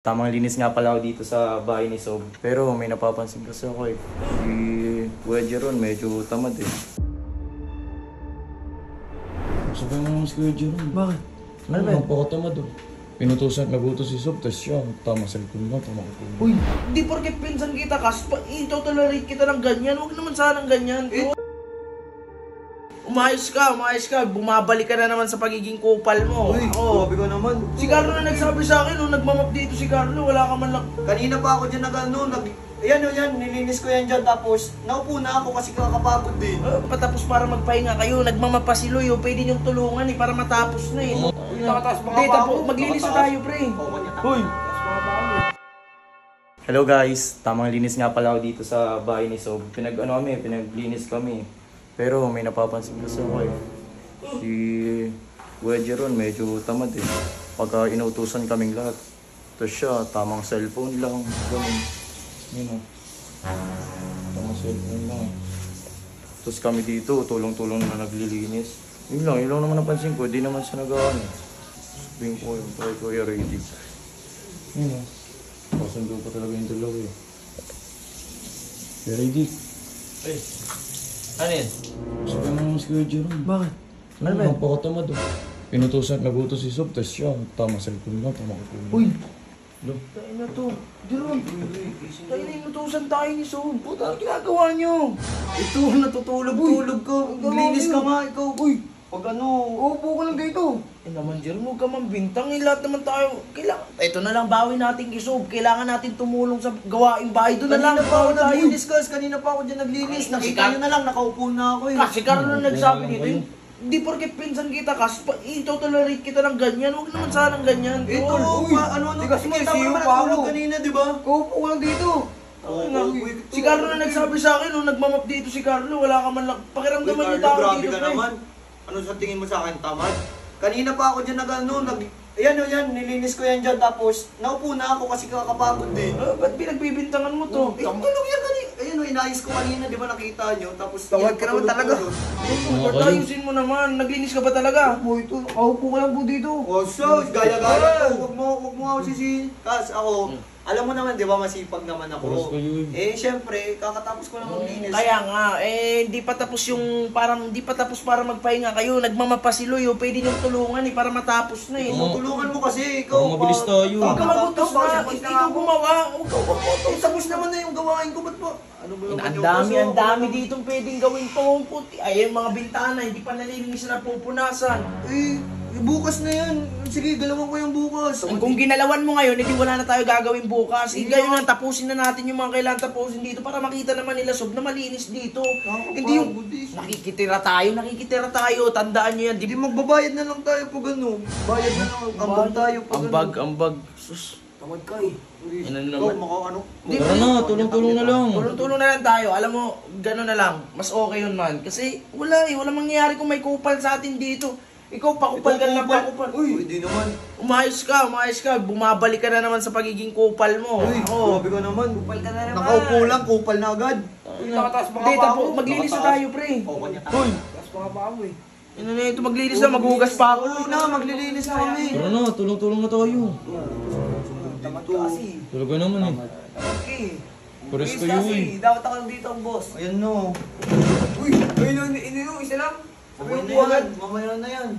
Tamang linis nga pala ako dito sa bahay ni Sob. Pero may napapansin kasi ako eh. Si Kuya Jeron medyo tamad eh. Sabi mo naman si Kuya Jeron. Bakit? Ano ba? Napakatamad oh. Pinutusan, nagutos si Sob, tapos siya, tama cellphone lang, tama ko. Uy, hindi porket pinsan kita, ito-tolerate kita ng ganyan. Huwag naman sanang ganyan. Umayos ka. Bumabalik ka na naman sa pagiging kupal mo. Uy, grabe ka naman. Si Carlo na nagsabi sa akin, nagmamap dito si Carlo, wala ka man lang. Kanina pa ako dyan yan, nilinis ko yan dyan, tapos naupo na ako kasi kakapagod din. Patapos para magpahinga kayo, nagmamapa si Loy, pwede niyong tulungan para matapos na eh. Maglinis na tayo, pre. Hoy! Hello guys, tamang linis nga pala ako dito sa bahay ni Sob. Pinaglinis kami. Pero may napapansin kasi ako eh. Si Kuya Jeron medyo tamad eh. Pagka inutusan kaming lahat. Tapos siya, tamang cellphone lang. Ganun. Yun o. Tamang cellphone lang. Tapos kami dito, tulong-tulong na naglilinis. Yun lang naman napansin ko. Di naman siya nag-ano. Sabihin ko yung try ko yung ready. Yun o. Pasundo pa talaga yung dalaw eh. Ready? Ay. Ano yun? Sabi mo naman si Kuya Jeron. Bakit? Ano ba? Napakatamad oh. Pinutusan, nagutos si Sob, tapos siya, tama cellphone lang, tama ko. Uy! Lo? Tayo na to. Jeron, tayo na inutusan tayo ni Sob. Puta, ano ginagawa niyo? Ito, natutulog-tulog ka. Maglinis ka nga, ikaw. Uy, pag upo ka lang dito. Naman Jeron, huwag ka mambintang. Lahat naman tayo. Ito na lang, bawin natin kay Sob. Kailangan natin tumulong sa gawaing bahay. Doon na lang, Kanina pa ako bawin tayo. naglinis ka, kanina pa ako dyan naglinis. Nakita nyo na lang, nakaupo na ako eh. Kasi Carlo na nagsabi dito eh. Hindi porket pinsan kita, ito-tolerate kita ng ganyan. Huwag naman sanang ganyan. Ito, Tol. ano, Kasi sige, siyo tama pa naman ako. natulog kanina, di ba? Kaupo ko lang dito. Si Carlo na nagsabi sa akin, nagmamap dito si Carlo, wala ka man lang. Pakiramdaman niyo tao Grabe dito, ka pre. naman. Ano sa tingin mo sa akin, tamad? Kanina pa ako dyan yan, nilinis ko yan dyan, tapos naupo na ako kasi kakapagod din. Ba't pinagbibintangan mo to? Tulog yan kanina. Ayun, inayos ko kanina, di ba nakita nyo? Tapos Tawad ka naman talaga. Ayusin mo naman, naglinis ka ba talaga? Ito, kaupo ka lang po dito. Oh, so, gaya-gaya ko. Huwag mo ako Kas, ako, alam mo naman, di ba, masipag naman Oras ako. kayo Eh, syempre, kakatapos ko lang maglinis. Kaya nga, hindi pa tapos para magpahinga kayo. Nagmamapa si Loy, pwede niyong tulungan para matapos na eh. Tulungan mo kasi, ikaw. Para mabilis tayo. Huwag ka magutos na, ikaw gumawa. Tapos naman na yung gawain ko, ba't ba? Ano ba Ang dami ditong pwedeng gawin tong puti. Ay, yung mga bintana, hindi pa nalilinis na pupunasan. Bukas na yan. Sige, galawan ko yung bukas. Kung ginalawan mo ngayon, hindi wala na tayo gagawin bukas. Ngayon na, tapusin na natin yung mga kailangan tapusin dito para makita naman nila Sob na malinis dito. Hindi yung nakikitira tayo. Tandaan nyo yan. Hindi magbabayad na lang tayo pag ano. Bayad na lang. Ambag tayo pag Ambag. Sus. Tamad ka eh. Ano ano? Tara na, tulong-tulong na lang. Tulong-tulong na lang tayo. Alam mo, gano'n na lang. Mas okay yun man. Kasi walang mangyayari kung may kupal sa atin dito. Ikaw, pakupal ka na pakupal. Uy, hindi naman. Umayos ka. Bumabalik ka na naman sa pagiging kupal mo. Uy, grabe ka naman. Kupal ka na naman. Nakaupo lang, kupal na agad. Maglinis na tayo, pre. Uy, Maglinis na, maghugas pa ako. uwi na, maglilinis na kami. Tara na, tulong-tulong na tayo. Talaga naman eh. Okay. Pares kayo eh. Dapat ako dito ang boss. Ayan no. Uy, isa lang. Mamaya na yan.